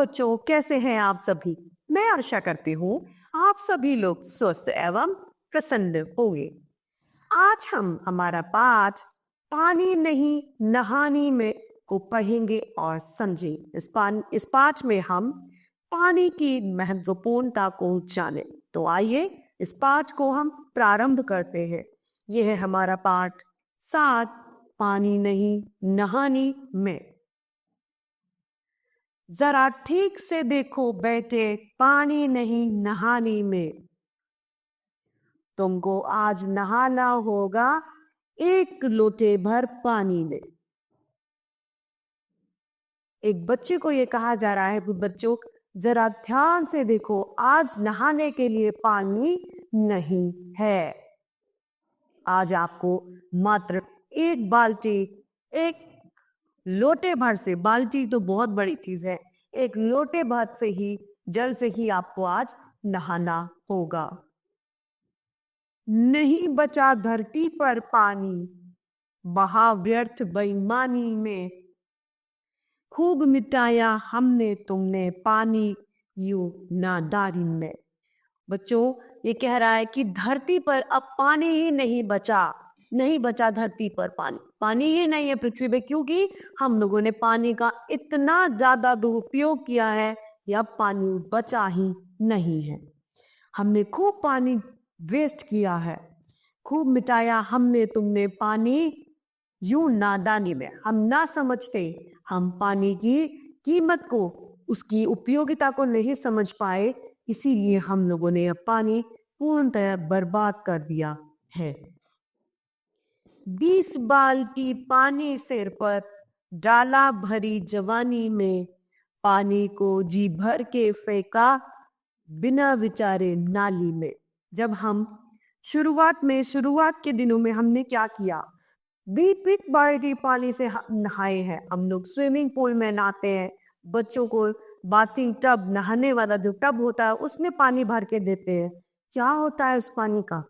बच्चों, कैसे हैं आप सभी। मैं आशा करती हूँ आप सभी लोग स्वस्थ एवं प्रसन्न होंगे। आज हम हमारा पाठ पानी नहीं नहाने में को पढ़ेंगे और समझें। इस पाठ में हम पानी की महत्वपूर्णता को जाने। तो आइए इस पाठ को हम प्रारंभ करते हैं। यह है हमारा पाठ 7, पानी नहीं नहाने में। जरा ठीक से देखो बेटे, पानी नहीं नहाने में। तुमको आज नहाना होगा 1 लोटे भर पानी में। एक बच्चे को ये कहा जा रहा है कि बच्चों जरा ध्यान से देखो, आज नहाने के लिए पानी नहीं है। आज आपको मात्र 1 बाल्टी, 1 लोटे भर से, बाल्टी तो बहुत बड़ी चीज है, 1 लोटे भर से ही, जल से ही आपको आज नहाना होगा। नहीं बचा धरती पर पानी, बहा व्यर्थ बेईमानी में। खूब मिटाया हमने तुमने पानी यूं नादारी में। बच्चों, ये कह रहा है कि धरती पर अब पानी ही नहीं बचा धरती पर पानी ही नहीं है पृथ्वी पे, क्योंकि हम लोगों ने पानी का इतना ज्यादा दुरुपयोग किया है, या पानी बचा ही नहीं है। हमने खूब पानी वेस्ट किया है। खूब मिटाया हमने तुमने पानी यूं नादानी में। हम ना समझते, हम पानी की कीमत को, उसकी उपयोगिता को नहीं समझ पाए, इसीलिए हम लोगों ने अब पानी पूर्णतः बर्बाद कर दिया है। 20 बाल्टी पानी सिर पर डाला भरी जवानी में। पानी को जी भर के फेंका बिना विचारे नाली में। जब हम शुरुआत के दिनों में हमने क्या किया, 20 बाल्टी पानी से नहाए हैं। हम लोग स्विमिंग पूल में नहाते हैं, बच्चों को बाथिंग टब, नहाने वाला जो टब होता है उसमें पानी भर के देते हैं। क्या होता है उस पानी का?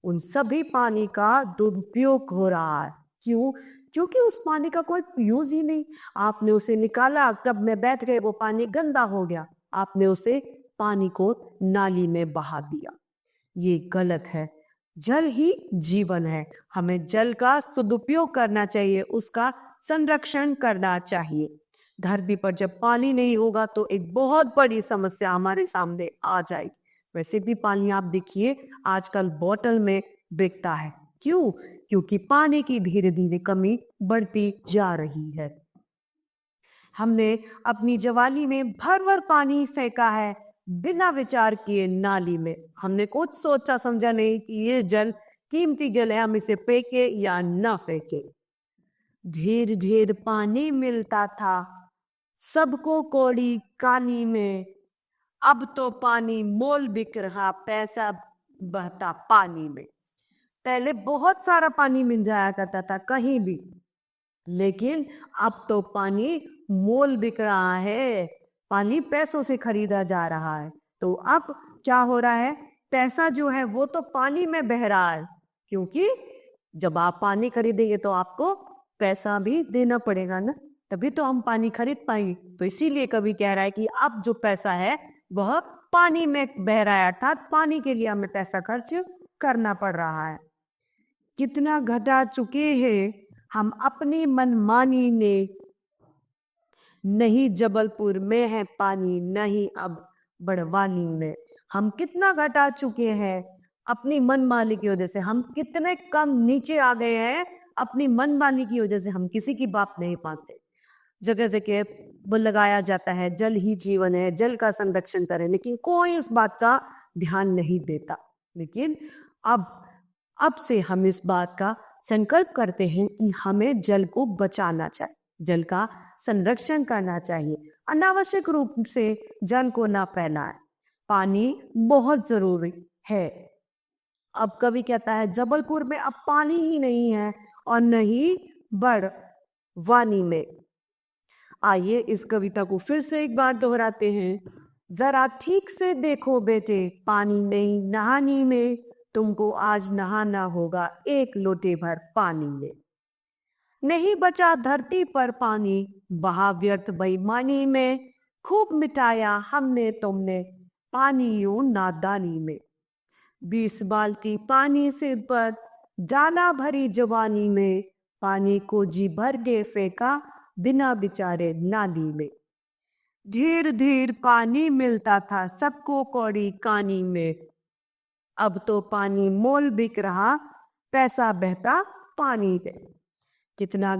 उन सभी पानी का दुरुपयोग हो रहा है। क्यों? क्योंकि उस पानी का कोई यूज ही नहीं। आपने उसे निकाला, टब में बैठ गए, वो पानी गंदा हो गया, आपने उसे पानी को नाली में बहा दिया। ये गलत है। जल ही जीवन है। हमें जल का सदुपयोग करना चाहिए, उसका संरक्षण करना चाहिए। धरती पर जब पानी नहीं होगा तो एक बहुत बड़ी समस्या हमारे सामने आ जाएगी। वैसे भी पानी आप देखिए आजकल बोतल में बिकता है। क्यों? क्योंकि पानी की धीरे धीरे कमी बढ़ती जा रही है। हमने अपनी जवानी में भर भर पानी फेंका है बिना विचार किए नाली में। हमने कुछ सोचा समझा नहीं कि ये जल कीमती जल है, हम इसे फेंके या ना फेंके। ढेर ढेर पानी मिलता था सबको कौड़ी कानी में। अब तो पानी मोल बिक रहा, पैसा बहता पानी में। पहले बहुत सारा पानी मिल जाया करता था कहीं भी, लेकिन अब तो पानी मोल बिक रहा है, पानी पैसों से खरीदा जा रहा है। तो अब क्या हो रहा है, पैसा जो है वो तो पानी में बह रहा है, क्योंकि जब आप पानी खरीदेंगे तो आपको पैसा भी देना पड़ेगा ना, तभी तो हम पानी खरीद पाएंगे। तो इसीलिए कवि कह रहा है कि अब जो पैसा है वह पानी में बह रहा है, अर्थात पानी के लिए हमें पैसा खर्च करना पड़ रहा है। कितना घटा चुके हैं हम अपनी मनमानी ने। नहीं जबलपुर में है पानी, नहीं अब बड़वानी में। हम कितना घटा चुके हैं अपनी मनमानी की वजह से। हम कितने कम नीचे आ गए हैं अपनी मनमानी की वजह से। हम किसी की बात नहीं मानते। जगह जगह वो लगाया जाता है जल ही जीवन है, जल का संरक्षण करें, लेकिन कोई इस बात का ध्यान नहीं देता। लेकिन अब से हम इस बात का संकल्प करते हैं कि हमें जल को बचाना चाहिए, जल का संरक्षण करना चाहिए, अनावश्यक रूप से जल को ना फैलाएं। पानी बहुत जरूरी है। अब कवि कहता है जबलपुर में अब पानी ही नहीं है और न ही बड़वानी में। आइए इस कविता को फिर से एक बार दोहराते हैं। जरा ठीक से देखो बेटे, पानी नहीं नहाने में। तुमको आज नहाना होगा 1 लोटे भर पानी में। नहीं बचा धरती पर पानी, बहा व्यर्थ बेईमानी में। खूब मिटाया हमने तुमने पानी यूं नादानी में। 20 बाल्टी पानी सिर पर डाला भरी जवानी में, पानी को जी भर के फेंका बिना बिचारे नाली में। ढेर ढेर पानी मिलता था सबको कौड़ी कानी में, अब तो पानी मोल बिक रहा पैसा बहता पानी दे। कितना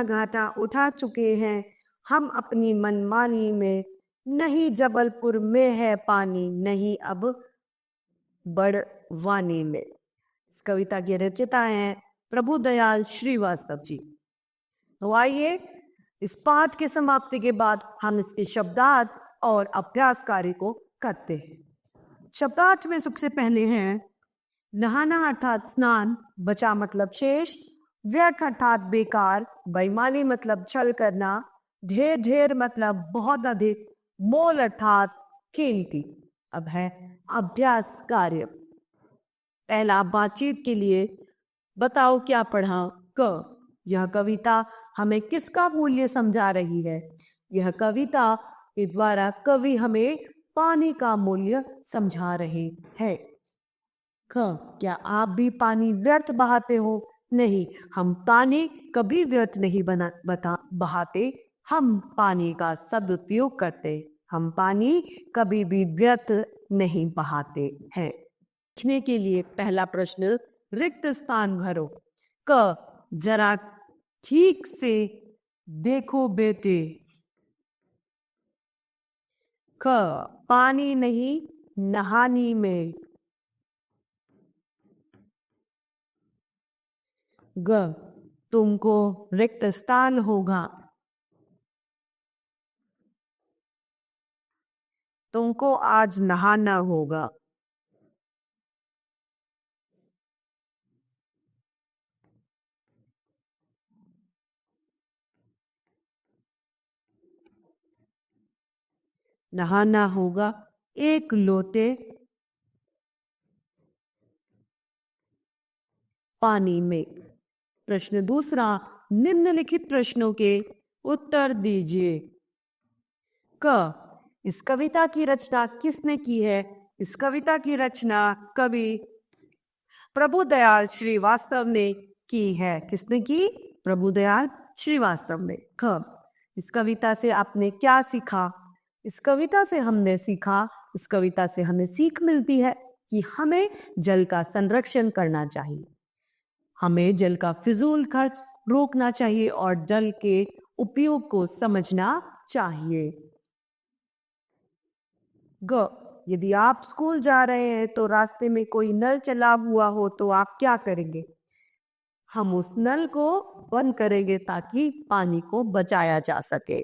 घाटा उठा चुके हैं हम अपनी मनमानी में, नहीं जबलपुर में है पानी नहीं अब बड़वानी में। इस कविता के रचयिता हैं प्रभुदयाल श्रीवास्तव जी। तो आइए इस पाठ के समाप्ति के बाद हम इसके शब्दार्थ और अभ्यास कार्य को करते हैं। शब्दार्थ में सबसे पहले हैं नहाना अर्थात स्नान, बचा मतलब शेष, व्यर्थ अर्थात बेकार, बेईमानी मतलब छल करना, ढेर ढेर मतलब बहुत अधिक, मोल अर्थात कीमती। अब है अभ्यास कार्य। पहला, बातचीत के लिए बताओ क्या पढ़ा। क, यह कविता हमें किसका मूल्य समझा रही है। यह कविता के द्वारा कवि हमें पानी का मूल्य समझा रहे हैं। ख, क्या आप भी पानी व्यर्थ बहाते हो। नहीं, हम पानी कभी व्यर्थ नहीं बहाते, हम पानी का सदुपयोग करते, हम पानी कभी भी व्यर्थ नहीं बहाते हैं। लिखने के लिए पहला प्रश्न, रिक्त स्थान भरो। क, जरा ठीक से देखो बेटे। ख, पानी नहीं नहानी में। ग, तुमको रिक्त स्थान होगा। तुमको आज नहाना होगा। नहाना होगा एक लोटे पानी में। प्रश्न दूसरा, निम्नलिखित प्रश्नों के उत्तर दीजिए। क, इस कविता की रचना किसने की है। इस कविता की रचना कवि प्रभुदयाल श्रीवास्तव ने की है। किसने की। प्रभुदयाल श्रीवास्तव ने। ख, इस कविता से आपने क्या सीखा। इस कविता से हमने सीखा, इस कविता से हमें सीख मिलती है कि हमें जल का संरक्षण करना चाहिए, हमें जल का फिजूल खर्च रोकना चाहिए और जल के उपयोग को समझना चाहिए। ग, यदि आप स्कूल जा रहे हैं तो रास्ते में कोई नल चला हुआ हो तो आप क्या करेंगे। हम उस नल को बंद करेंगे ताकि पानी को बचाया जा सके।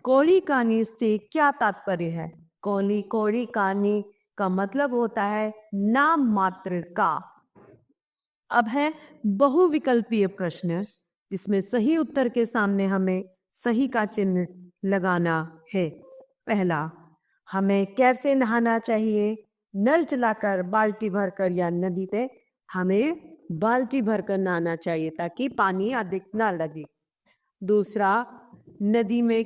कौड़ी कहानी से क्या तात्पर्य है। कौड़ी कहानी का मतलब होता है नाम मात्र का। अब है बहुविकल्पीय प्रश्न, जिसमें सही उत्तर के सामने हमें सही का चिन्ह लगाना है। पहला, हमें कैसे नहाना चाहिए। नल चलाकर, बाल्टी भरकर या नदी पे। हमें बाल्टी भरकर नहाना चाहिए ताकि पानी अधिक ना लगे। दूसरा, नदी में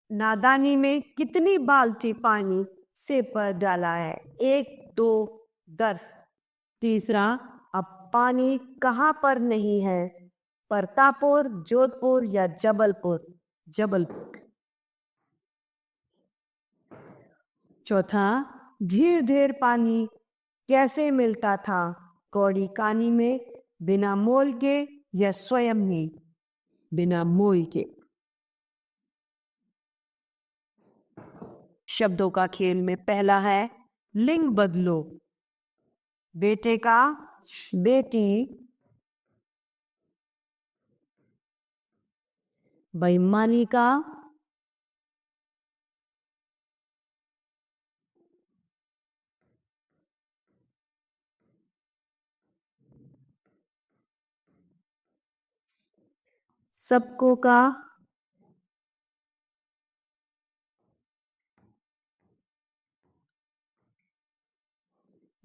नादानी में कितनी बाल्टी पानी सिर पर डाला है। 1, 2, 10। तीसरा, अब पानी कहाँ पर नहीं है। प्रतापपुर, जोधपुर या जबलपुर। चौथा, ढेर ढेर पानी कैसे मिलता था। कौड़ी कहानी में, बिना मोल के या स्वयं ही बिना मोल के। शब्दों का खेल में पहला है लिंग बदलो। बेटे का बेटी, बेईमानी का सबको का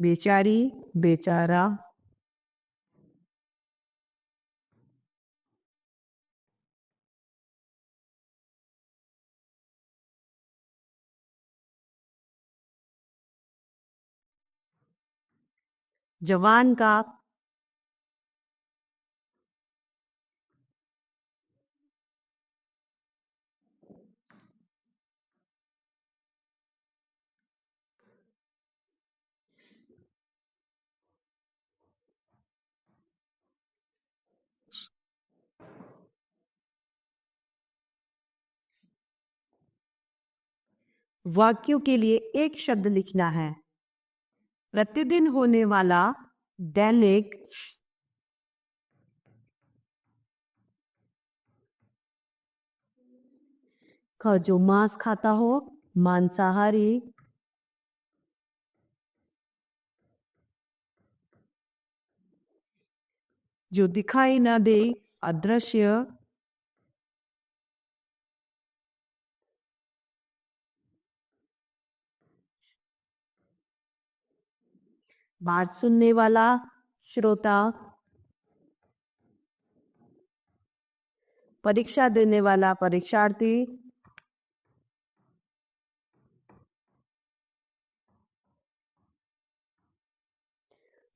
बेचारी बेचारा। जवान का, वाक्यों के लिए एक शब्द लिखना है। प्रतिदिन होने वाला, दैनिक, का जो मांस खाता हो, मांसाहारी, जो दिखाई ना दे, अदृश्य, बात सुनने वाला, श्रोता, परीक्षा देने वाला, परीक्षार्थी,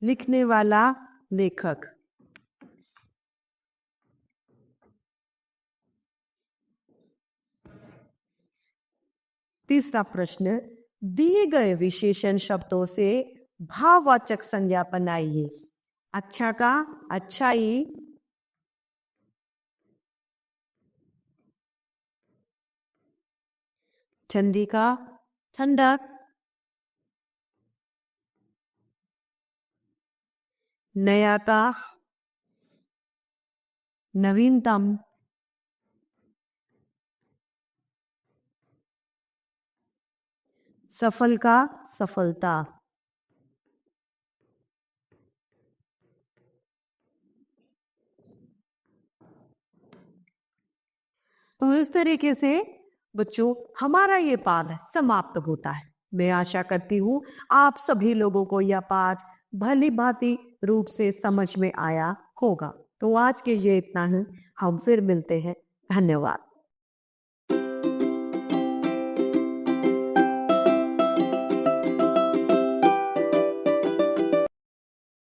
लिखने वाला, लेखक। तीसरा प्रश्न, दिए गए विशेषण शब्दों से भाववाचक संज्ञा बनाइए। अच्छा का, अच्छाई, ठंडी का, ठंडक, नया का, नवीनतम, सफल का, सफलता। तो इस तरीके से बच्चों हमारा ये पाठ समाप्त होता है। मैं आशा करती हूँ आप सभी लोगों को यह पाठ भली भांति रूप से समझ में आया होगा। तो आज के ये इतना ही, हम फिर मिलते हैं। धन्यवाद।